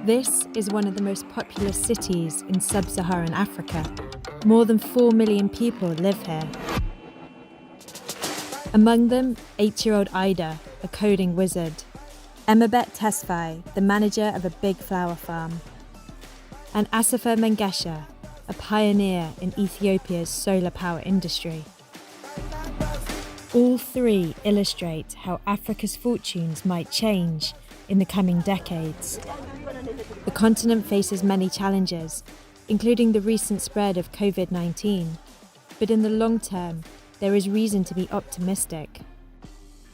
This is one of the most populous cities in sub-Saharan Africa. More than 4 million people live here. Among them, 8-year-old Ida, a coding wizard. Emabet Tesfaye, the manager of a big flower farm. And Asifa Mengesha, a pioneer in Ethiopia's solar power industry. All three illustrate how Africa's fortunes might change in the coming decades. The continent faces many challenges, including the recent spread of COVID-19. But in the long term, there is reason to be optimistic.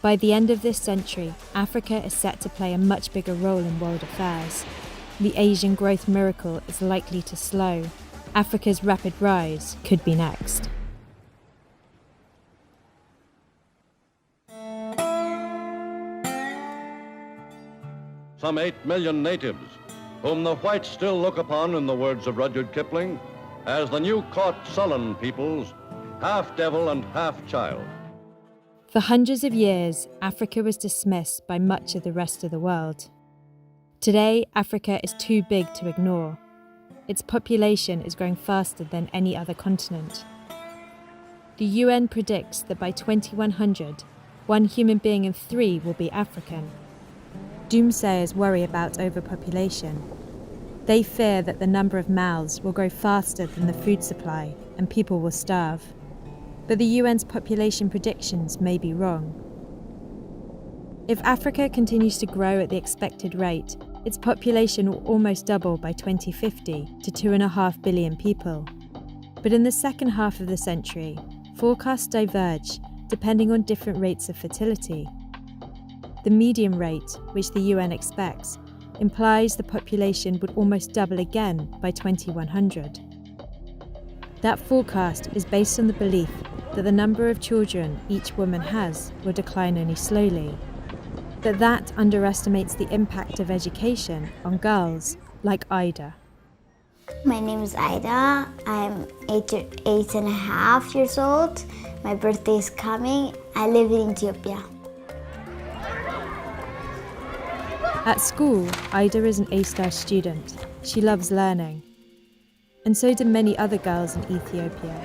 By the end of this century, Africa is set to play a much bigger role in world affairs. The Asian growth miracle is likely to slow. Africa's rapid rise could be next. Some 8 million natives, whom the whites still look upon, in the words of Rudyard Kipling, as the new caught sullen peoples, half devil and half child. For hundreds of years, Africa was dismissed by much of the rest of the world. Today, Africa is too big to ignore. Its population is growing faster than any other continent. The UN predicts that by 2100, 1 human being in 3 will be African. Doomsayers worry about overpopulation. They fear that the number of mouths will grow faster than the food supply and people will starve. But the UN's population predictions may be wrong. If Africa continues to grow at the expected rate, its population will almost double by 2050 to 2.5 billion people. But in the second half of the century, forecasts diverge depending on different rates of fertility. The median rate, which the UN expects, implies the population would almost double again by 2100. That forecast is based on the belief that the number of children each woman has will decline only slowly. But that underestimates the impact of education on girls like Ida. My name is Ida. I'm 8.5 years old. My birthday is coming. I live in Ethiopia. At school, Ida is an A-star student. She loves learning. And so do many other girls in Ethiopia.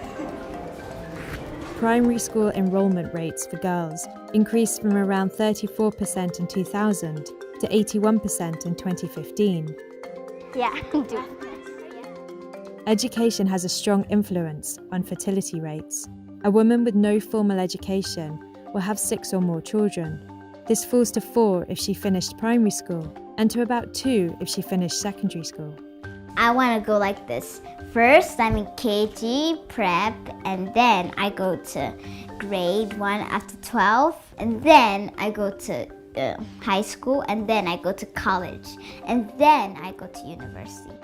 Primary school enrollment rates for girls increased from around 34% in 2000 to 81% in 2015. Yeah, Education has a strong influence on fertility rates. A woman with no formal education will have 6 or more children. This falls to 4 if she finished primary school, and to about 2 if she finished secondary school. I want to go like this. First, I'm in KG, prep, and then I go to grade 1 after 12, and then I go to high school, and then I go to college, and then I go to university.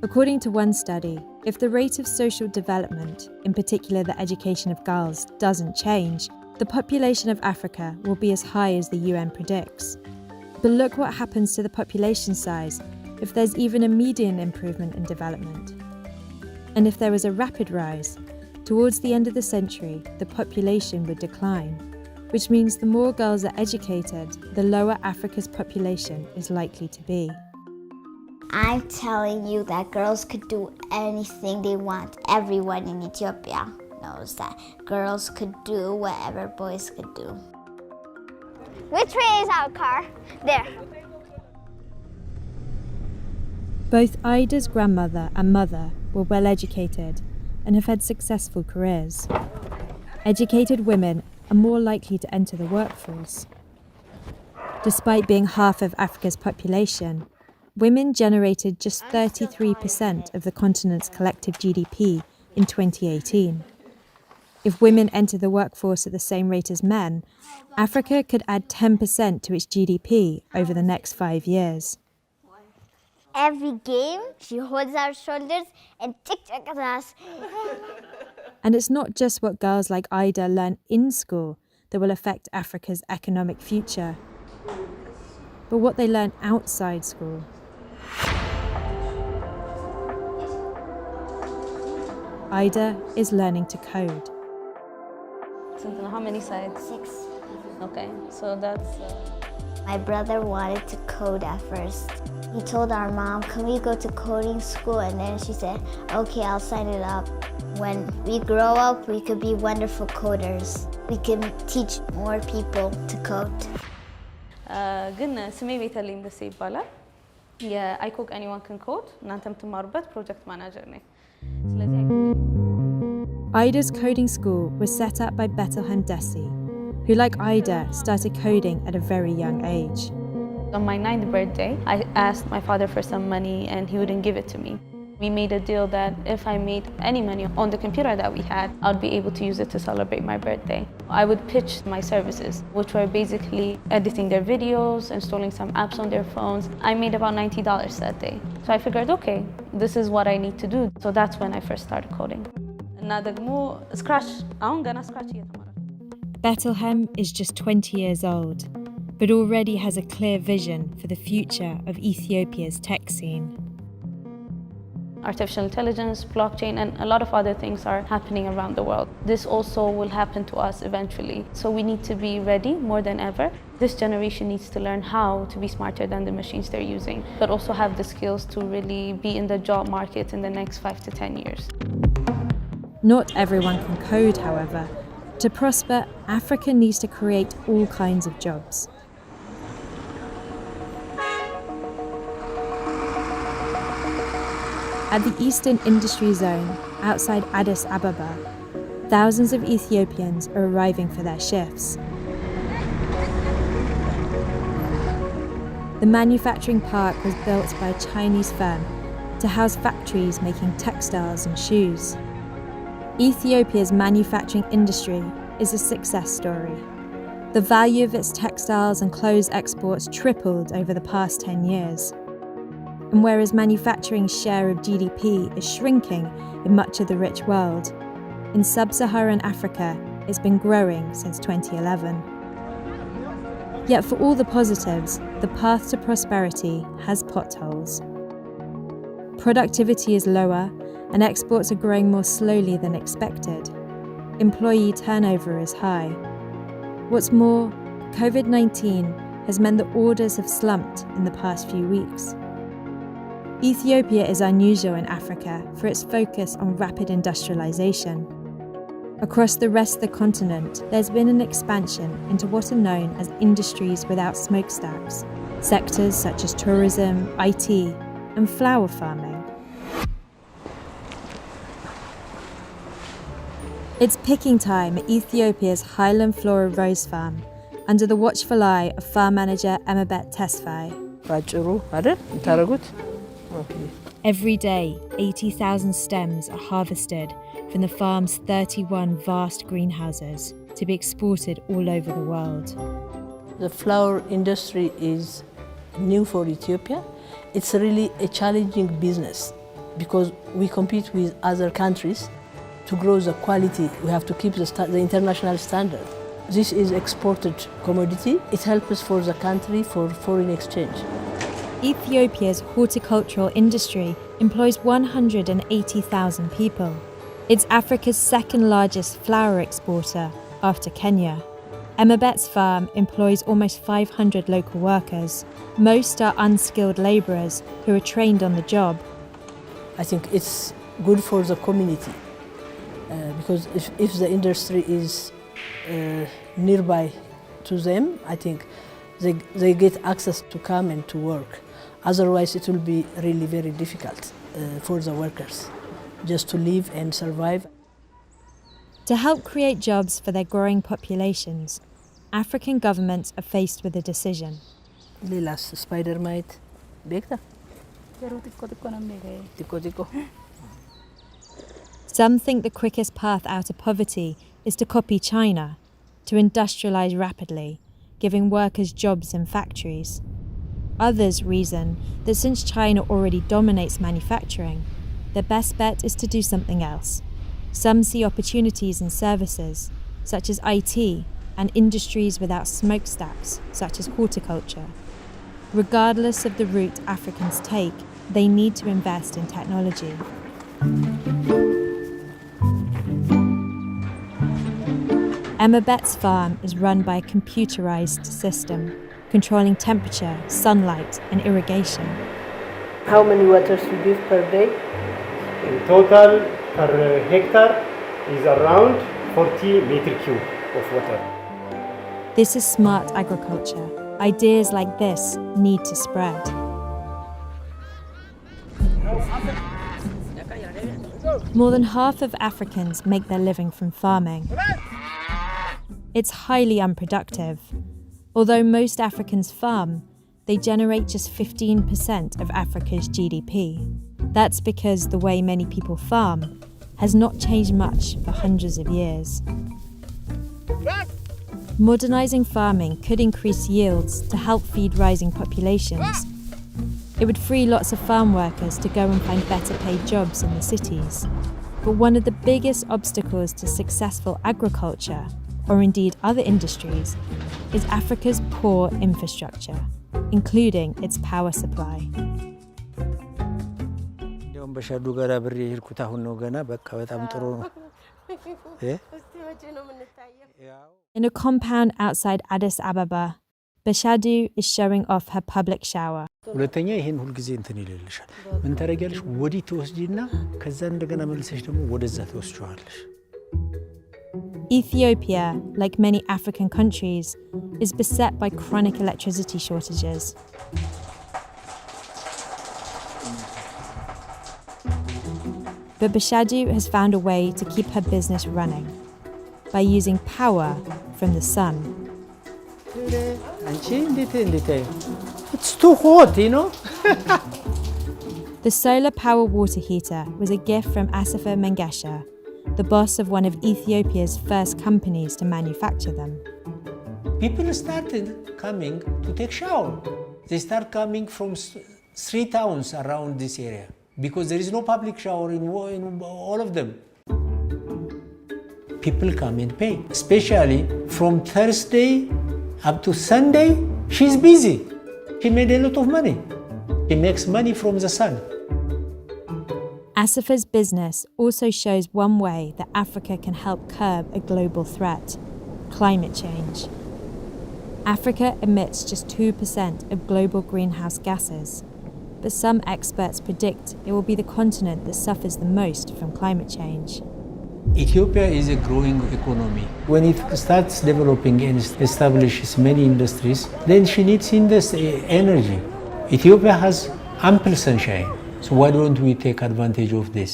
According to one study, if the rate of social development, in particular the education of girls, doesn't change, the population of Africa will be as high as the UN predicts. But look what happens to the population size if there's even a median improvement in development. And if there was a rapid rise, towards the end of the century, the population would decline, which means the more girls are educated, the lower Africa's population is likely to be. I'm telling you that girls could do anything they want. Everyone in Ethiopia knows that girls could do whatever boys could do. Which way is our car? There. Both Ida's grandmother and mother were well educated and have had successful careers. Educated women are more likely to enter the workforce. Despite being half of Africa's population, women generated just 33% of the continent's collective GDP in 2018. If women enter the workforce at the same rate as men, Africa could add 10% to its GDP over the next 5 years. Every game, she holds our shoulders and tic-tac at us. And it's not just what girls like Ida learn in school that will affect Africa's economic future, but what they learn outside school. Ida is learning to code. How many sides? 6. Okay, so that's... My brother wanted to code at first. He told our mom, can we go to coding school? And then she said, okay, I'll sign it up. When we grow up, we could be wonderful coders. We can teach more people to code. ግን ስሜ ቤተልሔም ደሴ ይባላል። የአይኮክ ኤኒዋን ካን ኮድ እናንተ የምትማሩበት ፕሮጀክት ማናጀር ነኝ። ስለዚህ Ida's coding school was set up by Bettelhem Desi, who, like Ida, started coding at a very young age. on my 9th birthday, I asked my father for some money and he wouldn't give it to me. We made a deal that if I made any money on the computer that we had, I'd be able to use it to celebrate my birthday. I would pitch my services, which were basically editing their videos, installing some apps on their phones. I made about $90 that day. So I figured, okay, this is what I need to do. So that's when I first started coding. እና ደግሞ ስክራች አሁን ገና ስክራች እየተማረ Bettelhem is just 20 years old, but already has a clear vision for the future of Ethiopia's tech scene. Artificial intelligence, blockchain, and a lot of other things are happening around the world. This also will happen to us eventually. So we need to be ready more than ever. This generation needs to learn how to be smarter than the machines they're using, but also have the skills to really be in the job market in the next 5 to 10 years. Not everyone can code, however. To prosper, Africa needs to create all kinds of jobs. At the Eastern Industry Zone, outside Addis Ababa, thousands of Ethiopians are arriving for their shifts. The manufacturing park was built by a Chinese firm to house factories making textiles and shoes. Ethiopia's manufacturing industry is a success story. The value of its textiles and clothes exports tripled over the past 10 years. And whereas manufacturing's share of GDP is shrinking in much of the rich world, in sub-Saharan Africa it's been growing since 2011. Yet for all the positives, the path to prosperity has potholes. Productivity is lower and exports are growing more slowly than expected. Employee turnover is high. What's more, COVID-19 has meant that orders have slumped in the past few weeks. Ethiopia is unusual in Africa for its focus on rapid industrialization. Across the rest of the continent, there's been an expansion into what are known as industries without smokestacks, sectors such as tourism, IT, and flower farming. It's picking time at Ethiopia's Highland Flora Rose Farm, under the watchful eye of farm manager Emabet Tesfaye. Every day, 80,000 stems are harvested from the farm's 31 vast greenhouses to be exported all over the world. The flower industry is new for Ethiopia. It's really a challenging business because we compete with other countries. To grow the quality, we have to keep the international standard. This is exported commodity. It helps for the country for foreign exchange. Ethiopia's horticultural industry employs 180,000 people. It's Africa's second largest flower exporter after Kenya. Emabet's farm employs almost 500 local workers. Most are unskilled labourers who are trained on the job. I think it's good for the community because if the industry is nearby to them, I think they get access to come and to work. Otherwise, it will be really very difficult for the workers just to live and survive. To help create jobs for their growing populations, African governments are faced with a decision. Lilas spider mite, bekta. Some think the quickest path out of poverty is to copy China, to industrialize rapidly, giving workers jobs in factories. Others reason that since China already dominates manufacturing, the best bet is to do something else. Some see opportunities in services, such as IT, and industries without smokestacks, such as horticulture. Regardless of the route Africans take, they need to invest in technology. Emma Bett's farm is run by a computerized system, controlling temperature, sunlight, and irrigation. How many waters you give per day? In total, per hectare is around 40 meter cube of water. This is smart agriculture. Ideas like this need to spread. More than half of Africans make their living from farming. It's highly unproductive. Although most Africans farm, they generate just 15% of Africa's GDP. That's because the way many people farm has not changed much for hundreds of years. Modernizing farming could increase yields to help feed rising populations. It would free lots of farm workers to go and find better paid jobs in the cities. But one of the biggest obstacles to successful agriculture, or indeed other industries, is Africa's poor infrastructure, including its power supply. In a compound outside Addis Ababa, Bashadu is showing off her public shower. ሁለተኛ ይሄን ሁሉ ጊዜ እንትን ይልልሻል ምን ታረጋለሽ ወዲ ተወስጂና ከዛ እንደገና መልሰሽ ደግሞ ወደዛ ተወስጂዋለሽ Ethiopia, like many African countries, is beset by chronic electricity shortages. But Bashadu has found a way to keep her business running by using power from the sun. It's too hot, you know? The solar power water heater was a gift from Asifa Mengesha, the boss of one of Ethiopia's first companies to manufacture them. People started coming to take shower. They start coming from 3 towns around this area because there is no public shower in all of them. People come and pay, especially from Thursday up to Sunday. She's busy. She made a lot of money. She makes money from the sun. Asifa's business also shows one way that Africa can help curb a global threat: climate change. Africa emits just 2% of global greenhouse gases, but some experts predict it will be the continent that suffers the most from climate change. Ethiopia is a growing economy. When it starts developing and establishes many industries, then she needs energy. Ethiopia has ample sunshine, so why don't we take advantage of this?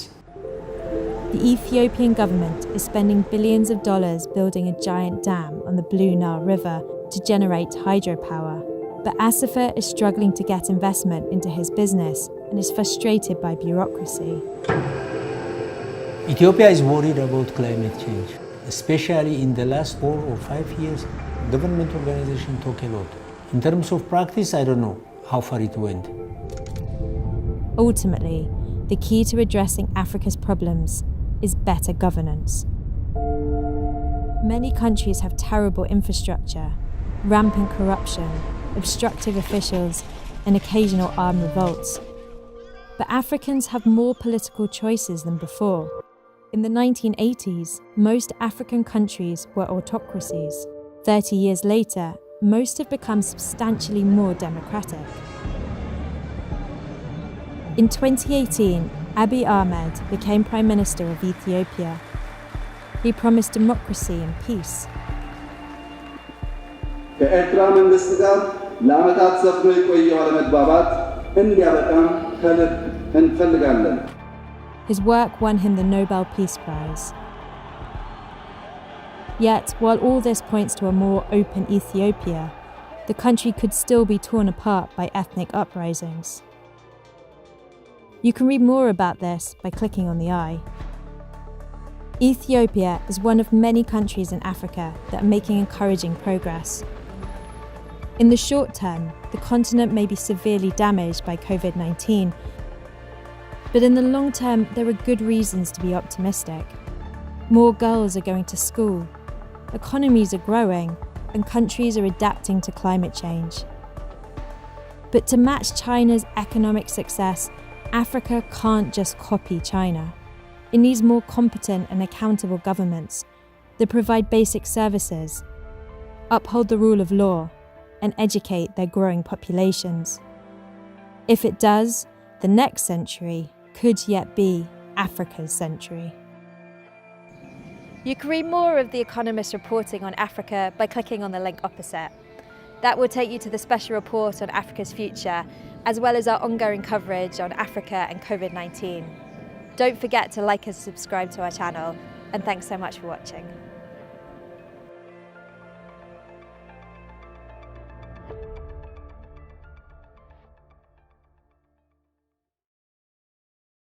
The Ethiopian government is spending billions of dollars building a giant dam on the Blue Nile River to generate hydropower. But Asifa is struggling to get investment into his business and is frustrated by bureaucracy. Ethiopia is worried about climate change, especially in the last 4 or 5 years. Government organizations talk a lot. In terms of practice, I don't know how far it went. Ultimately, the key to addressing Africa's problems is better governance. Many countries have terrible infrastructure, rampant corruption, obstructive officials, and occasional armed revolts. But Africans have more political choices than before. In the 1980s, most African countries were autocracies. 30 years later, most have become substantially more democratic. In 2018, Abiy Ahmed became Prime Minister of Ethiopia. He promised democracy and peace. ከኤርትራ መንግስት ጋር ለዓመታት ሰፍኖ የቆየው አለመግባባት እንዲያበቃም ከልብ እንፈልጋለን። His work won him the Nobel Peace Prize. Yet, while all this points to a more open Ethiopia, the country could still be torn apart by ethnic uprisings. You can read more about this by clicking on the eye. Ethiopia is one of many countries in Africa that are making encouraging progress. In the short term, the continent may be severely damaged by COVID-19, but in the long term, there are good reasons to be optimistic. More girls are going to school, economies are growing, and countries are adapting to climate change. But to match China's economic success, Africa can't just copy China. It needs more competent and accountable governments. that provide basic services, uphold the rule of law, and educate their growing populations. If it does, the next century could yet be Africa's century. You can read more of The Economist reporting on Africa by clicking on the link opposite. That will take you to the special report on Africa's future, as well as our ongoing coverage on Africa and COVID-19. Don't forget to like and subscribe to our channel, and thanks so much for watching.